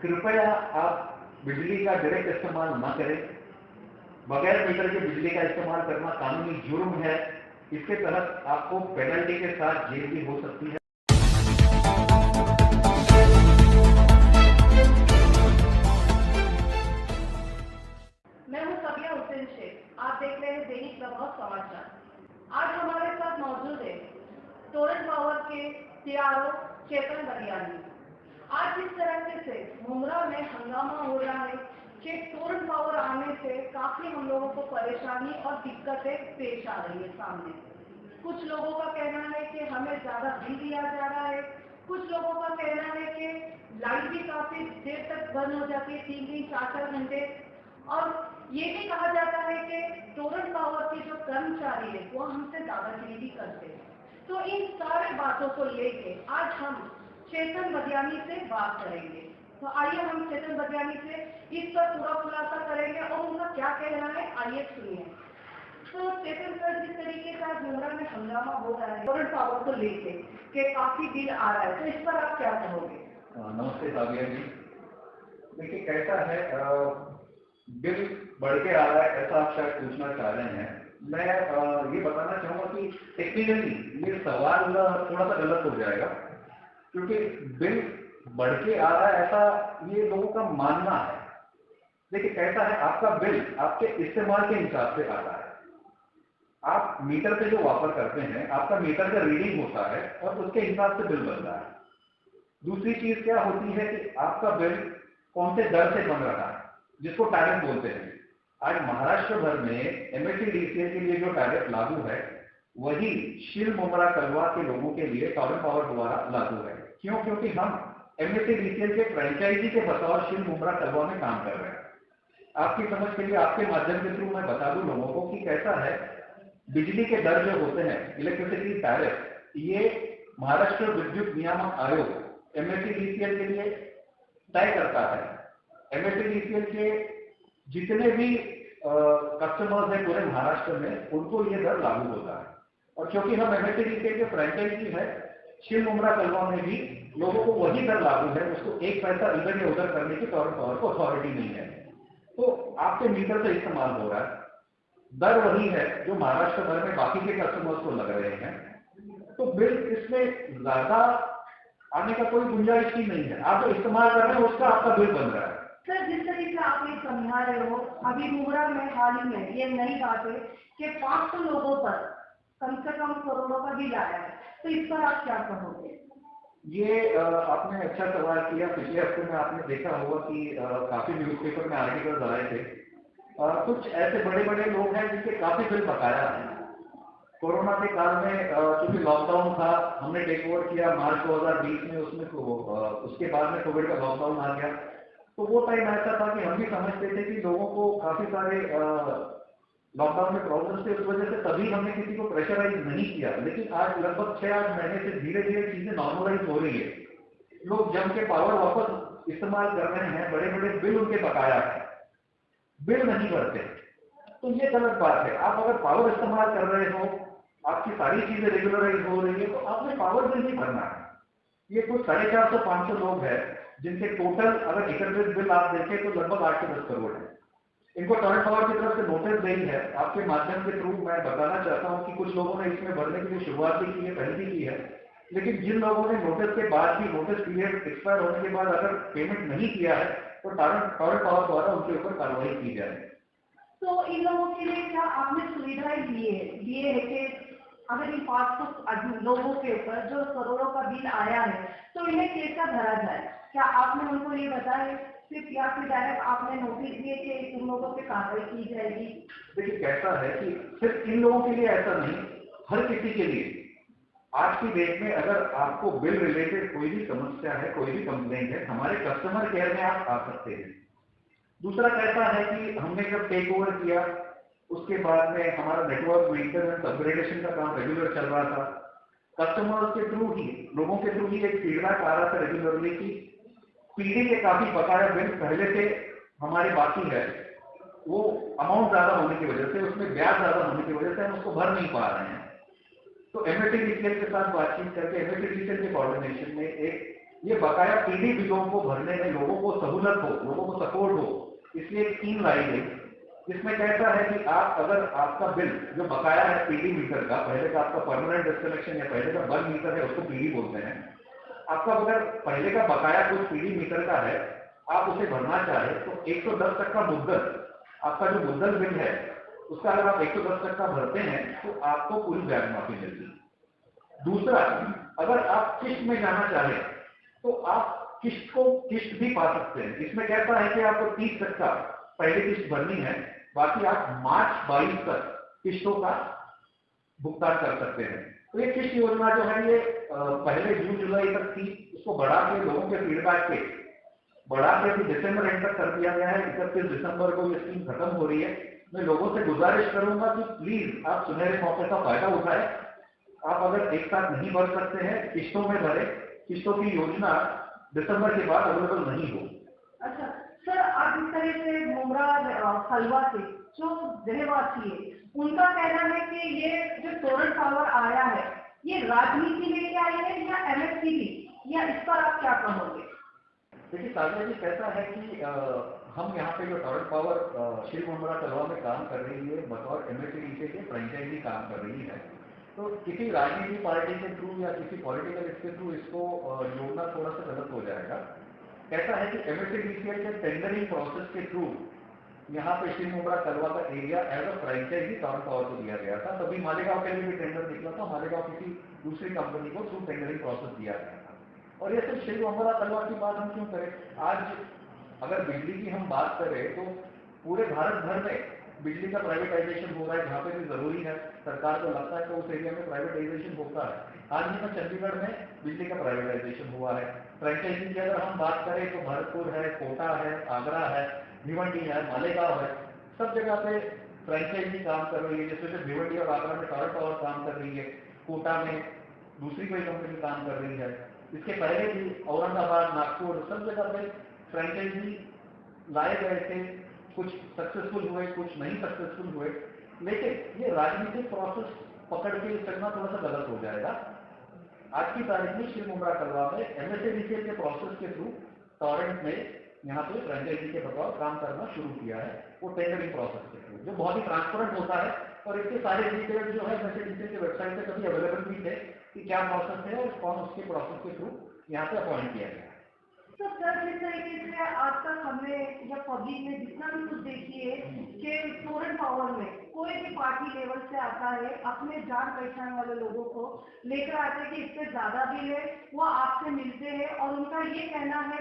कृपया आप बिजली का डायरेक्ट इस्तेमाल ना करें। बगैर मीटर के बिजली का इस्तेमाल करना कानूनी जुर्म है। इसके तहत आपको पेनल्टी के साथ जेल भी हो सकती है। मैं हूं सबिया हुसैन शेख। आप देख रहे हैं दैनिक प्रभाव समाचार। आज हमारे साथ मौजूद है टोरेंट पावर के सीआरओ चेतन बलियानी। आज जिस तरह से मुमरा में हंगामा हो रहा है कि टोरेंट पावर आने से काफी हम लोगों को परेशानी और दिक्कतें पेश आ रही है सामने। कुछ लोगों का कहना है कि हमें ज्यादा बिल दिया जा रहा है, कुछ लोगों का कहना है कि लाइट भी काफी देर तक बंद हो जाती है, 3-3, 4-4 घंटे। और ये भी कहा जाता है कि टोरेंट पावर के जो कर्मचारी है वो हमसे दादागिरी भी करते हैं। तो इन सारी बातों को लेके आज हम चेतन बलियानी से बात करेंगे। तो आइए हम चेतन बलियानी से इस पर पूरा खुलासा करेंगे और उनका क्या कहना है आइए सुनिए। तो चेतन सर, जिस तरीके का मुमरा में हंगामा हो रहा है टोरेंट पावर को लेके कि काफी बिल आ रहा है, तो इस पर आप क्या कहोगे? नमस्ते साबिया जी। देखिए कैसा है, बिल बढ़ के आ रहा है ऐसा आप शायद पूछना चाह रहे हैं। मैं ये बताना चाहूँगा कि टेक्निकली ये सवाल थोड़ा सा गलत हो जाएगा, क्योंकि बिल बढ़ के आ रहा है ऐसा ये लोगों का मानना है। देखिए कैसा है, आपका बिल आपके इस्तेमाल के हिसाब से आता है। आप मीटर पे जो वापर करते हैं, आपका मीटर का रीडिंग होता है और उसके हिसाब से बिल बनता है। दूसरी चीज क्या होती है कि आपका बिल कौन से दर से बन रहा है, जिसको टैरिफ बोलते हैं। आज महाराष्ट्र भर में एमएससीडीसीएल के लिए जो टैरिफ लागू है वही शिल मुमरा कलवा के लोगों के लिए टोरेंट पावर द्वारा लागू है। क्यों? क्योंकि हम एमएससीडीसीएल के फ्रेंचाइजी के बतौर शिल मुमरा कलवा में काम कर रहे हैं। आपकी समझ के लिए आपके माध्यम के थ्रू मैं बता दूं लोगों को कि कैसा है, बिजली के दर जो होते हैं, इलेक्ट्रिसिटी टैरिफ, ये महाराष्ट्र विद्युत नियामक आयोग एमएससीडीसीएल के लिए तय करता है। एमएससीडीसीएल के जितने भी कस्टमर्स हैं पूरे महाराष्ट्र में, उनको ये दर लागू होता है। और क्योंकि हम एमएससीडीसीएल के फ्रेंचाइजी है, शिल मुमरा कलवा में भी लोगों को वही दर लागू है। उसको एक पैसा इधर या उधर करने की टोरेंट पावर को अथॉरिटी नहीं है। तो आपके मीटर से इस्तेमाल हो रहा है, दर वही है जो महाराष्ट्र भर में बाकी के कस्टमर्स को लग रहे हैं। तो बिल इसमें ज्यादा आने का कोई गुंजाइश ही नहीं है। आप जो इस्तेमाल कर रहे हैं उसका आपका बिल बन रहा है। सर, जिस तरीके से आप ये समझा रहे हो, अभी मुमरा में हाल ही में ये नई बात है कि 500 लोगों पर कम से कम करोड़ों का बिल आया है, तो इस पर आप क्या कहोगे? ये आपने अच्छा सवाल किया। पिछले हफ्ते में आपने देखा होगा कि काफी न्यूज़पेपर में आर्टिकल्स आए थे। कुछ ऐसे बड़े बड़े लोग हैं जिनके काफी बिल बकाया है। कोरोना के काल में क्योंकि लॉकडाउन था, हमने टेक ओवर किया मार्च 2020 में, उसमें उसके बाद में कोविड का लॉकडाउन आ गया। तो वो टाइम ऐसा था कि हम भी समझते थे कि लोगों को काफी सारे लॉकडाउन में प्रॉब्लम थे, उस वजह से तभी हमने किसी को प्रेशराइज नहीं किया। लेकिन आज लगभग 6-8 महीने से धीरे धीरे चीजें नॉर्मलाइज हो रही है। लोग जम के पावर वापस इस्तेमाल कर रहे हैं, बड़े बड़े बिल उनके बकाया है, बिल नहीं भरते। तो ये गलत बात है। आप अगर पावर इस्तेमाल कर रहे हो, आपकी सारी चीजें रेगुलराइज हो रही है, तो आपने पावर बिल नहीं भरना है। ये कुछ 450-500 लोग हैं जिनके टोटल अगर एकत्रित बिल आप देखें तो लगभग 8 से 10 करोड़ है। इनको टोरेंट पावर की तरफ से नोटिस गई है। आपके माध्यम के थ्रू मैं बताना चाहता हूं कि कुछ लोगों ने इसमें भरने के लिए शुरुआत भी की है, पहले भी की है। लेकिन जिन लोगों ने नोटिस के बाद भी, नोटिस पीरियड एक्सपायर होने के बाद अगर पेमेंट नहीं किया है, तो टोरेंट पावर द्वारा उनके ऊपर कार्रवाई की जाए। तो इन लोगों के लिए क्या आपने सुविधाएं दिए है कि अगर इन 500 लोगों के ऊपर जो करोड़ों का बिल आया है तो इन्हें कैसा भरा जाए? क्या आपने उनको ये बताया सिर्फ, या फिर डायरेक्ट आपने नोटिस दिए कि इन लोगों पे कार्रवाई की जाएगी? देखिए कैसा है कि सिर्फ इन लोगों के लिए ऐसा नहीं, हर किसी के लिए आज की डेट में अगर आपको बिल रिलेटेड कोई भी समस्या है, कोई भी कंप्लेंट है, हमारे कस्टमर केयर में आप आ सकते हैं। दूसरा कैसा है कि हमने जब टेक ओवर किया उसके बाद में हमारा नेटवर्क मेंटेनेंस अपग्रेडेशन का काम रेगुलर चल रहा था। कस्टमर्स के थ्रू ही, लोगों के थ्रू ही एक फीडबैक आ रहा था रेगुलरली कि पीढ़ी के काफी बकाया बिल पहले से हमारे बाकी है, वो अमाउंट ज्यादा होने की वजह से, उसमें ब्याज ज्यादा होने की वजह से हम उसको भर नहीं पा रहे हैं। तो एमएससीडीसीएल के साथ बातचीत करके एमएससीडीसीएल के कोऑर्डिनेशन में एक ये बकाया पीढ़ी बिलों को भरने में लोगों को सहूलत हो, लोगों को सपोर्ट हो, इसलिए एक स्कीम लाई गई जिसमें कहता है कि आप अगर आपका बिल जो बकाया है पीडी मीटर का, पहले का आपका परमानेंट डिस्कनेक्शन या पहले का बल्क मीटर है उसको पीडी बोलते हैं, आपका अगर पहले का बकाया कुछ पीडी मीटर का है, आप उसे भरना चाहे तो 110 तक का मुद्दल, आपका जो मुद्दल बिल है उसका अगर आप 110 तक का भरते हैं तो आपको पूरी ब्याज माफी मिलती है। दूसरा, अगर आप किस्त में जाना चाहें तो आप किस्त भी पा सकते हैं। इसमें कहता है कि आपको 30 तक का पहली किस्त भरनी है, बाकी आप मार्च 22 तक किस्तों का भुगतान कर सकते हैं। तो ये किस्त योजना जो है ये पहले जून जुलाई तक थी, उसको बढ़ा के लोगों के फीडबैक पे बढ़ा के अभी दिसंबर एंड तक कर दिया गया है। 31 दिसंबर को ये स्कीम खत्म हो रही है। मैं लोगों से गुजारिश करूंगा कि प्लीज आप सुनहरे मौके का फायदा उठाएं। आप अगर एक साथ नहीं भर सकते हैं, किस्तों में भरे, किस्तों की योजना दिसंबर के बाद अवेलेबल नहीं हो। अच्छा सर, आप इस तरह से मुमरा खलवा से जो रहवासी है उनका कहना है कि ये जो टोरेंट पावर आया है ये राजनीति लेके आई है या एमएसपीबी, या इस पर आप क्या कहोगे? देखिए साधना जी, कैसा है कि हम यहाँ पे जो टोरेंट पावर श्री मुमरा कलवा में काम कर रही है बतौर एमएसपीबी के फ्रेंचाइजी काम कर रही है, तो किसी राजनीतिक पार्टी के थ्रू या किसी पॉलिटिकल इसके थ्रू इसको जोड़ना थोड़ा सा गलत हो जाएगा। कहता है कि एमएसडीसीएल के टेंडरिंग प्रोसेस के थ्रू यहाँ पे श्री मुमरा कलवा का area as a franchise Torrent Power को दिया गया था। तभी मालेगांव के लिए भी टेंडर निकला था, मालेगांव किसी दूसरी कंपनी को थ्रू टेंडरिंग प्रोसेस दिया गया था। और ये सिर्फ श्री मुमरा कलवा की बात हम क्यों करें, आज अगर बिजली की हम बात करें तो पूरे भारत भर में बिजली का प्राइवेटाइजेशन हो रहा है। जहाँ पे भी जरूरी है, सरकार को लगता है तो उस एरिया में प्राइवेटाइजेशन होता है। आज ही में चंडीगढ़ में बिजली का प्राइवेटाइजेशन हुआ है। फ्रेंचाइजी की अगर हम बात करें तो भरतपुर है, कोटा है, आगरा है, भिवंडी है, मालेगांव है, सब जगह पे फ्रेंचाइजी काम कर रही है। जैसे भिवंडी और आगरा में टोरेंट पावर काम कर रही है, कोटा में दूसरी कोई कंपनी काम कर रही है। इसके पहले भी औरंगाबाद, नागपुर, सब जगह पे फ्रेंचाइजी लाए गए थे। कुछ सक्सेसफुल हुए, कुछ नहीं सक्सेसफुल हुए, लेकिन ये राजनीतिक प्रोसेस पकड़ के चलना थोड़ा सा गलत हो जाएगा। आज की तारीख में श्री मुमरा कलवा में एमएसडीसीएल के प्रोसेस के थ्रू टोरेंट में यहाँ पे फ्रेंचाइजी के बतौर काम करना शुरू किया है, वो टेंडरिंग प्रोसेस के थ्रू, जो बहुत ही ट्रांसपेरेंट होता है। और इसके सारे डिटेल्स जो है एमएसडीसीएल के वेबसाइट पे कभी अवेलेबल भी थे कि क्या प्रोसेस है और कौन उसके प्रोसेस के थ्रू यहाँ पे अपॉइंट किया गया। तो सर, जिस तरीके से आज तक हमने या पब्लिक में जितना भी कुछ देखी है कि टोरेंट पावर में कोई भी पार्टी लेवल से आता है, अपने जान पहचान वाले लोगों को लेकर आते हैं कि इससे ज्यादा बिल है, वो आपसे मिलते हैं और उनका ये कहना है,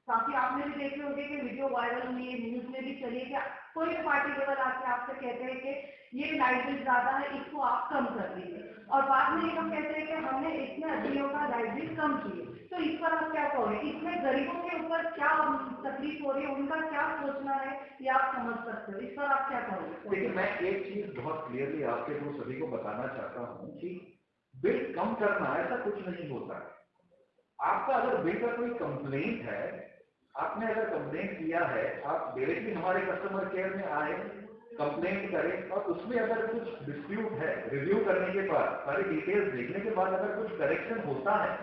काफी आपने भी देखे होंगे कि वीडियो वायरल हुई है, न्यूज में भी चली है कि कोई भी पार्टी लेवल आके आपसे कहते हैं कि ये लाइट बिल ज्यादा है, इसको आप कम कर दीजिए, और बाद में ये लोग कहते हैं कि हमने इतने आदमियों का लाइट बिल कम किए। तो इस पर आप क्या कहोगे? इसमें गरीबों के ऊपर क्या तकलीफ हो रही है, उनका क्या सोचना है, ये आप समझ सकते हो, इस पर आप क्या कहोगे? देखिए, मैं एक चीज बहुत क्लियरली आपके थ्रू सभी को बताना चाहता हूँ कि बिल कम करना ऐसा कुछ नहीं होता है। आपका अगर बिल का कोई कंप्लेंट है, आपने अगर कंप्लेंट किया है, आप डायरेक्टली हमारे कस्टमर केयर में आए, कंप्लेंट करें, और उसमें अगर कुछ डिस्प्यूट है, रिव्यू करने के बाद, सारी डिटेल्स देखने के बाद अगर कुछ करेक्शन होता है,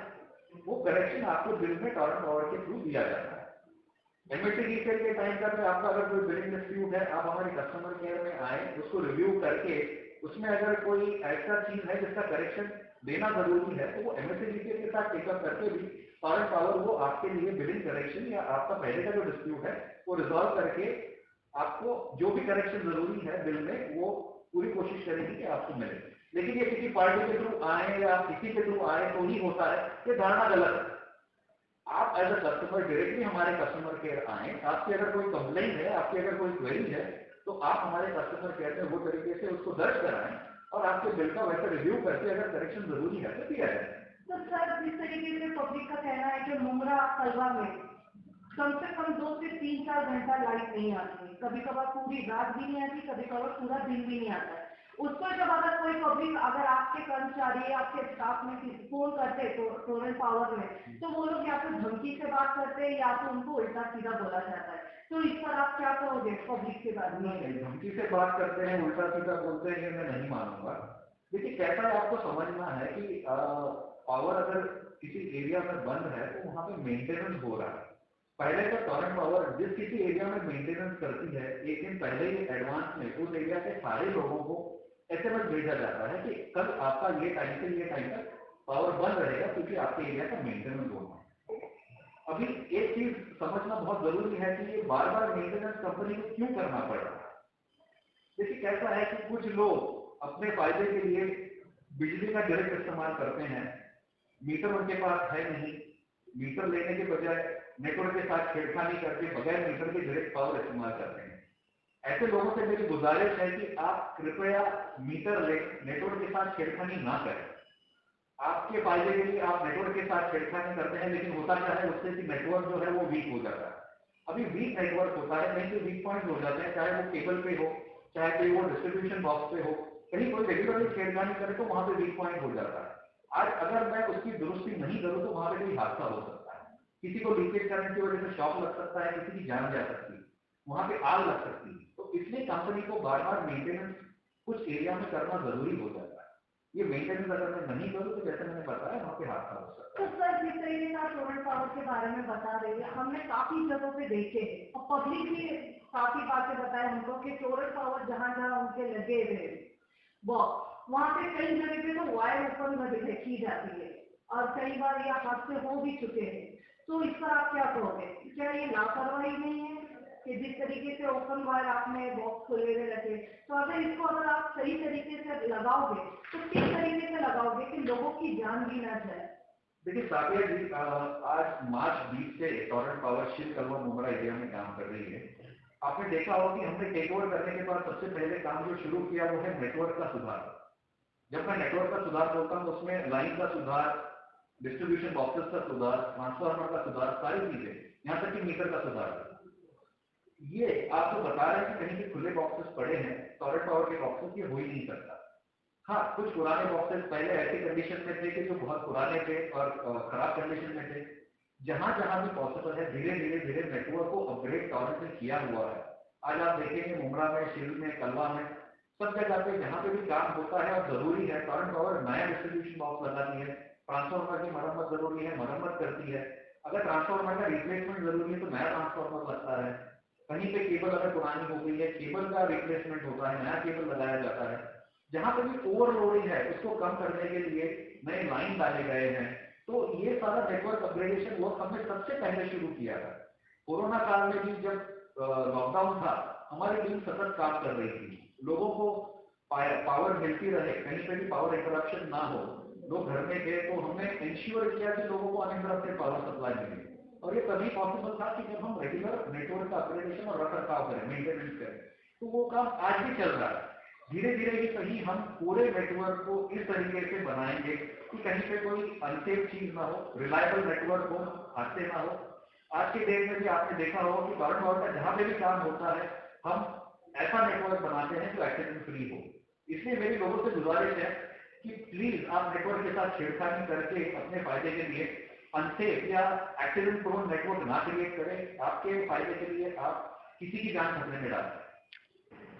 वो करेक्शन आपको बिल में टोरेंट पावर के थ्रू दिया जाता है। एमएसडीसीएल के टाइम पर आपका अगर कोई बिलिंग डिस्प्यूट है, आप हमारे कस्टमर केयर में आए, उसको रिव्यू करके उसमें अगर कोई ऐसा चीज है जिसका करेक्शन देना जरूरी है, तो वो एमएसडीसीएल के साथ टेकअप करके भी टोरेंट पावर वो आपके लिए बिलिंग करेक्शन या आपका पहले का जो डिस्प्यूट है वो रिजॉल्व करके आपको जो भी करेक्शन जरूरी है बिल में, वो पूरी कोशिश करेगी कि आपको मिले। लेकिन ये किसी पार्टी के थ्रू आए या किसी के थ्रू आए तो ही होता है, ये धारणा गलत है। आप एज अ कस्टमर डायरेक्टली हमारे कस्टमर केयर आए, आपकी अगर कोई कंप्लेंट है, आपकी अगर कोई क्वेरी है, तो आप हमारे कस्टमर केयर में वो तरीके से उसको दर्ज कराएं और आपके बिल का वैसे रिव्यू करके अगर करेक्शन जरूरी है तो दिया जाए। तो सर, जिस तरीके से पब्लिक का कहना है कि मुमरा कलवा में कम से कम 2 से 3-4 घंटा लाइट नहीं आती, कभी कभार पूरी रात भी नहीं आती, कभी कभार पूरा दिन भी नहीं आता है। उसको जब अगर कोई पब्लिक, अगर आपके कर्मचारी, आपके स्टाफ में फोन करते तो टोरेंट पावर में, तो वो लोग या तो धमकी से बात करते हैं या तो उनको उल्टा सीधा बोला जाता है। तो इस पर आप क्या कहोगे पब्लिक के बारे में? धमकी से बात करते हैं, उल्टा सीधा बोलते हैं, मैं नहीं मानूंगा। देखिए, कैसा है आपको समझना है कि पावर अगर किसी एरिया में बंद है तो वहाँ पे मेंटेनेंस हो रहा है। पहले तो टोरेंट पावर जिस किसी एरिया में मेंटेनेंस करती है, एक दिन पहले ही एडवांस में उस एरिया के सारे लोगों को एसएमएस भेजा जाता है कि कल आपका ये टाइम से ये टाइम तक पावर बंद रहेगा क्योंकि आपके एरिया का मेंटेनेंस होना है। अभी एक चीज समझना बहुत जरूरी है कि ये बार बार मेंटेनेंस कंपनी को क्यों करना पड़ रहा है। देखिए कैसा है कि कुछ लोग अपने फायदे के लिए बिजली का डायरेक्ट इस्तेमाल करते हैं, मीटर उनके पास है नहीं, मीटर लेने के बजाय नेटवर्क के साथ छेड़खानी करके बगैर मीटर के डायरेक्ट पावर इस्तेमाल करते हैं। ऐसे लोगों से मेरी गुजारिश है कि आप कृपया मीटर ले नेटवर्क के साथ छेड़खानी ना करें। आपके फायदे के लिए आप नेटवर्क के साथ छेड़खानी करते हैं, लेकिन होता क्या है उससे कि नेटवर्क जो है वो वीक हो जाता है। अभी वीक नेटवर्क होता है, कहीं पे वीक पॉइंट हो जाते हैं, चाहे वो केबल पे हो, चाहे कोई वो डिस्ट्रीब्यूशन बॉक्स पे हो, कहीं कोई रेगुलरली छेड़खानी करे तो वहां पे वीक पॉइंट हो जाता है। आज अगर मैं उसकी दुरुस्ती नहीं करूं तो वहां पे कोई हादसा हो सकता है, किसी को लीकेज करने की वजह से शॉक लग सकता है, किसी की जान जा सकती है, वहां पे आग लग सकती है। तो इसलिए कंपनी को बार बार मेंटेनेंस कुछ एरिया में करना जरूरी हो जाता है। ये मेंटेनेंस अगर मैं नहीं करूँ तो जैसे मैंने बताया वहाँ पे हादसा हो सकता तो सर जिस तरीके से आप टोरेंट पावर के बारे में बता रहे हैं, हमने काफी जगहों पे देखे हैं और पब्लिक भी काफी बातें बताए हमको कि टोरेंट पावर जहाँ जहाँ उनके लगे हुए बॉक्स, वहाँ पे कई जगह पे तो वायर ओपन की जाती है और कई बार ये हादसे हो भी चुके हैं। तो इस पर आप क्या कहोगे? क्या ये लापरवाही नहीं है कि जिस तरीके से ओपन वायर आपने बॉक्स खोले हुए रखे, तो अगर इसको अगर आप सही तरीके से लगाओगे तो किस तरीके से लगाओगे कि लोगों की जान भी ना जाए? देखिए साबिया जी, आज मार्च 20 से टोरेंट पावर शिव कलवा मुमरा एरिया में काम कर रही है। आपने देखा होगा कि हमने टेक ओवर करने के बाद सबसे पहले काम जो शुरू किया वो है नेटवर्क का सुधार। जब मैं नेटवर्क का सुधार बोलता हूँ उसमें लाइन का सुधार, डिस्ट्रीब्यूशन बॉक्सेस का सुधार, ट्रांसफार्मर का सुधार, सारी चीजें, यहाँ तक कि मीटर का सुधार। ये आपको बता रहे हैं कि कहीं के खुले बॉक्सेस पड़े हैं, टोरेंट पावर के बॉक्सेस, ये हो ही नहीं सकता। हाँ, कुछ पुराने बॉक्सेस पहले ऐसी कंडीशन में थे कि जो बहुत पुराने थे और खराब कंडीशन में थे। जहां जहां भी पॉसिबल है धीरे धीरे नेटवर्क को अपग्रेड टोरेंट ने किया हुआ है। आज आप देखेंगे मुमरा में, शिव में, कलवा में, सब जगह पे जहाँ पे भी काम होता है और जरूरी है, टोरेंट पावर नया डिस्ट्रीब्यूशन बॉक्स लगाती है। ट्रांसफार्मर की मरम्मत जरूरी है, मरम्मत करती है। अगर ट्रांसफार्मर का रिप्लेसमेंट जरूरी है तो नया ट्रांसफार्मर लगता है। कहीं पे केबल अगर पुरानी हो गई है, केबल का रिप्लेसमेंट होता है, नया केबल लगाया जाता है। जहां पे भी ओवरलोडिंग है उसको कम करने के लिए नए लाइन डाले गए हैं। तो ये सारा नेटवर्क अपग्रेडेशन वर्क हमने सबसे पहले शुरू किया था। कोरोना काल में भी जब लॉकडाउन था, हमारी टीम सतत काम कर रही थी, लोगों को पावर मिलती रहे, कहीं पे भी पावर इंटरप्शन ना हो। लोग घर में थे तो हमने इंश्योर किया कि लोगों को अनइंटरप्टेड पावर सप्लाई मिले। और ये तभी पॉसिबल था कि जब हम रेगुलर नेटवर्क का अपग्रेडेशन और रख रखाव करें, मेंटेनेंस करें। तो वो काम आज भी चल रहा है। धीरे धीरे ही कहीं हम पूरे नेटवर्क को इस तरीके से बनाएंगे कि कहीं पे कोई अनसेफ चीज ना हो, रिलायबल नेटवर्क हो, हादसे ना हो। आज के डेट में भी आपने देखा होगा कि टोरेंट पावर का जहां पे भी काम होता है, हम ऐसा नेटवर्क बनाते हैं जो एक्सीडेंट फ्री हो। इसलिए मेरी लोगों से गुजारिश है कि प्लीज आप नेटवर्क के साथ छेड़खानी करके अपने फायदे के लिए अनसेफ या एक्सीडेंट प्रोन नेटवर्क ना क्रिएट करें। आपके फायदे के लिए आप किसी की जान खतरे में डालें।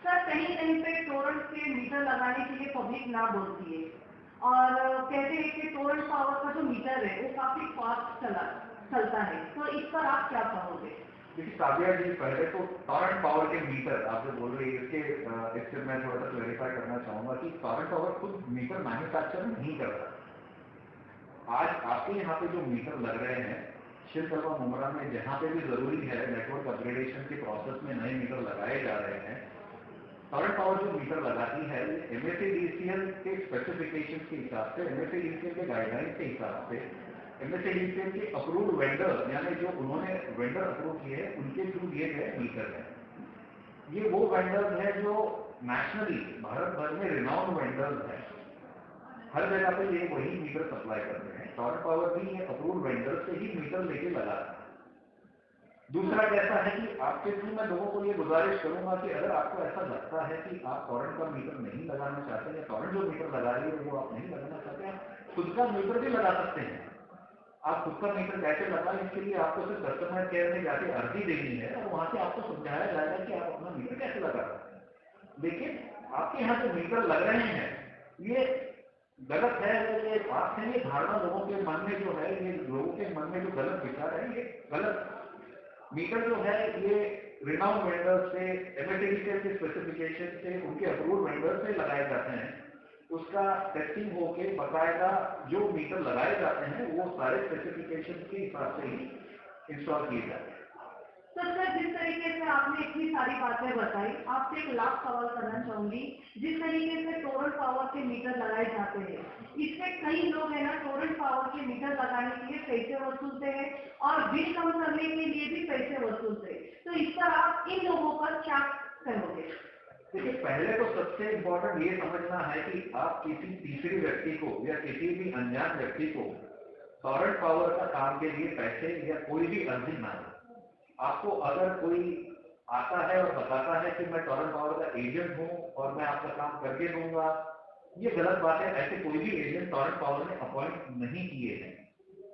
सर कहीं कहीं पे टोरेंट के मीटर लगाने के लिए पब्लिक ना बोलती है और कहते हैं कि टोरेंट पावर का जो मीटर है वो काफी फास्ट चलता है, तो इस पर आप क्या कहोगे? देखिए साबिया जी, पहले तो टोरेंट पावर के मीटर आप जो बोल रही है इससे मैं थोड़ा सा क्लेरिफाई करना चाहूंगा कि टोरेंट पावर खुद मीटर मैन्युफैक्चर नहीं करता। आज आपके यहाँ पे जो मीटर लग रहे हैं शिव कलवा मुमरा में, जहाँ पे भी जरूरी है नेटवर्क अपग्रेडेशन के प्रोसेस में नए मीटर लगाए जा रहे हैं, टोरेंट पावर जो मीटर लगाती है MSADCL के स्पेसिफिकेशन के हिसाब से, MSADCL के गाइडलाइन के हिसाब से, MSADCL के अप्रूव्ड वेंडर यानी जो उन्होंने वेंडर अप्रूव किए हैं उनके थ्रू दिए गए मीटर हैं। ये वो वेंडर्स हैं जो नेशनली भारत भर में रिनाउंड वेंडर्स हैं, हर जगह पे ये वही मीटर सप्लाई करते हैं। टोरेंट पावर भी ये अप्रूव्ड वेंडर से ही मीटर लेके लगाता है। दूसरा कैसा है कि आपके थ्रू मैं लोगों को ये गुजारिश करूंगा कि अगर आपको ऐसा लगता है कि आप टोरेंट का मीटर नहीं लगाना चाहते या टोरेंट जो मीटर लगा रही है वो आप नहीं लगाना चाहते, आप खुद का मीटर भी लगा सकते हैं। आप खुद का मीटर कैसे लगाएं, इसके लिए आपको सिर्फ कस्टमर केयर में जाके अर्जी देनी है और वहां से आपको समझाया जाएगा कि आप अपना मीटर कैसे लगा सकते हैं। लेकिन आपके यहाँ जो मीटर लग रहे हैं ये गलत है। ये बात है, ये धारणा लोगों के मन में जो है, ये लोगों के मन में जो गलत विचार है, ये गलत। मीटर जो है ये रिनाउंड वेंडर से, एमएटीडीसी के स्पेसिफिकेशन से, उनके अप्रूव्ड वेंडर से लगाए जाते हैं। उसका टेस्टिंग होके बकायदा जो मीटर लगाए जाते हैं वो सारे स्पेसिफिकेशन के हिसाब से ही इंस्टॉल किए जाते हैं। तो सर, जिस तरीके से आपने इतनी सारी बातें बताई, आपसे एक लास्ट सवाल करना चाहूंगी। जिस तरीके से टोरंट पावर के मीटर लगाए जाते हैं, इससे कई लोग है ना टोरंट पावर के मीटर लगाने के लिए पैसे वसूलते हैं और बिल कम करने के लिए भी पैसे वसूलते हैं। तो इस पर आप इन लोगों पर क्या कहोगे? देखिए, पहले तो सबसे इम्पोर्टेंट ये समझना है कि आप किसी तीसरी व्यक्ति को या किसी भी अनजान व्यक्ति को टोरंट पावर का काम के लिए पैसे या कोई भी अर्जी ना हो। आपको अगर कोई आता है और बताता है कि मैं टोरंट पावर का एजेंट हूं और मैं आपका काम करके दूंगा, ये गलत बात है। ऐसे कोई भी एजेंट टोरंट पावर ने अपॉइंट नहीं किए हैं।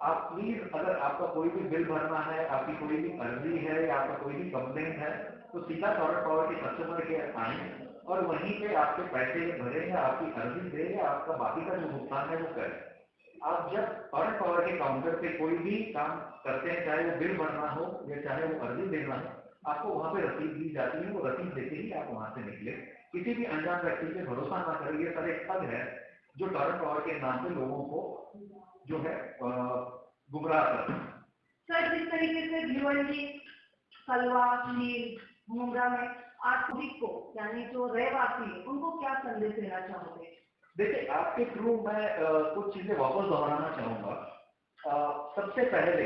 आप प्लीज, अगर आपका कोई भी बिल भरना है, आपकी कोई भी अर्जी है या आपका कोई भी कंप्लेंट है, तो सीधा टोरंट पावर के कस्टमर केयर आए और वहीं पे आपके पैसे भरे या आपकी अर्जी दे या आपका बाकी का जो भुगतान है वो करें। आप जब टोरंट पावर के काउंटर पे कोई भी काम करते हैं, चाहे वो बिल भरना हो या चाहे वो अर्जी देना हो, आपको वहां पे रसीद दी जाती है। वो रसीद देते ही आप वहां से निकले। किसी भी अनजान व्यक्ति पे भरोसा ना करें। ये सारे ठग है जो टोरंट पावर के नाम पे लोगों को जो है गुमराह करते हैं। सर, जिस तरीके से भिवंडी, कलवा, शील, मुंब्रा में आप सभी को, यानी जो रहवासी है, उनको क्या संदेश देना चाहोगे? देखिए, आपके थ्रू मैं कुछ चीजें वापस दोहराना चाहूंगा। सबसे पहले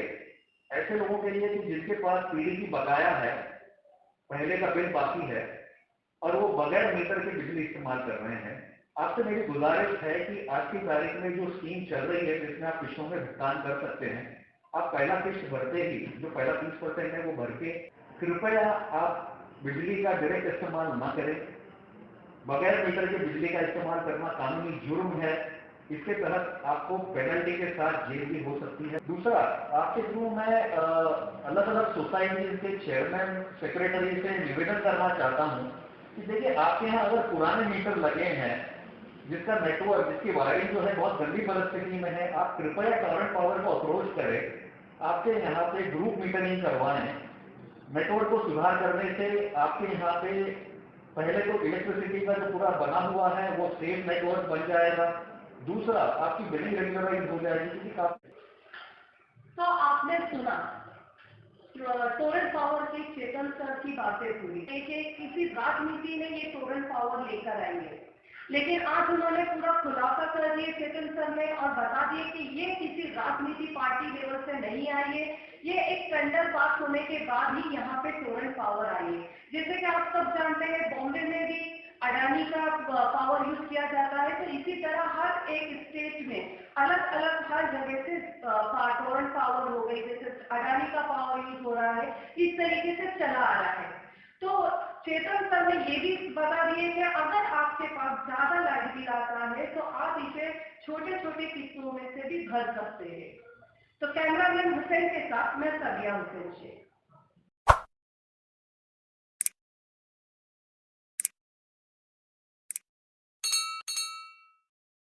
ऐसे लोगों के लिए कि जिनके पास पीढ़ी की बकाया है, पहले का बिल बाकी है और वो बगैर मीटर के बिजली इस्तेमाल कर रहे हैं, आपसे मेरी गुजारिश है कि आज की तारीख में जो स्कीम चल रही है जिसमें आप किस्तों में भुगतान कर सकते हैं, आप पहला किस्त भरते ही जो पहला 30% है वो भर के कृपया आप बिजली का डायरेक्ट इस्तेमाल ना करें। बगैर मीटर के बिजली का इस्तेमाल करना कानूनी जुर्म है। इसके तहत आपको पेनल्टी के साथ जेल भी हो सकती है। दूसरा, आपके थ्रू मैं अलग अलग सोसाइटी के चेयरमैन, सेक्रेटरी से निवेदन करना चाहता हूं कि देखिए, आपके यहाँ अगर पुराने मीटर लगे हैं जिसका नेटवर्क, जिसकी वायरिंग जो है बहुत गंदी परिस्थिति में है, आप कृपया टोरंट पावर को अप्रोच करें। आपके यहाँ पे ग्रुप मीटरिंग करवाएं। नेटवर्क को सुधार करने से आपके यहाँ पे पहले तो इलेक्ट्रिसिटी का जो पूरा बना हुआ है वो सेफ नेटवर्क बन जाएगा। दूसरा, आपकी बिलिंग रेगुलराइज हो जाएगी क्योंकि काफी। तो आपने सुना टोरेंट पावर के चेतन सर की बातें हुई कि किसी राजनीति में ये टोरेंट पावर लेकर आएंगे, लेकिन आज उन्होंने पूरा खुलासा कर दिया चेतन सर ने और बता दिए कि ये किसी राजनीति पार्टी लेवल से नहीं आई है। ये एक टेंडर पास होने के बाद ही यहाँ पे टोरेंट पावर आई है। जैसे कि आप सब जानते हैं, बॉम्बे में भी अडानी का पावर यूज किया जाता है। तो इसी तरह हर एक स्टेट में अलग अलग हर जगह से टोरेंट पावर हो गई, जैसे अडानी का पावर यूज हो रहा है, इस तरीके से चला आ रहा है। तो चेतन सर ने ये भी बता दिए कि अगर आपके पास ज्यादा लाइट बिल आता है तो आप इसे छोटे छोटे किस्तों में से भी भर सकते हैं। तो कैमरामैन हुसैन के साथ मैं सबिया हुसैन शेख।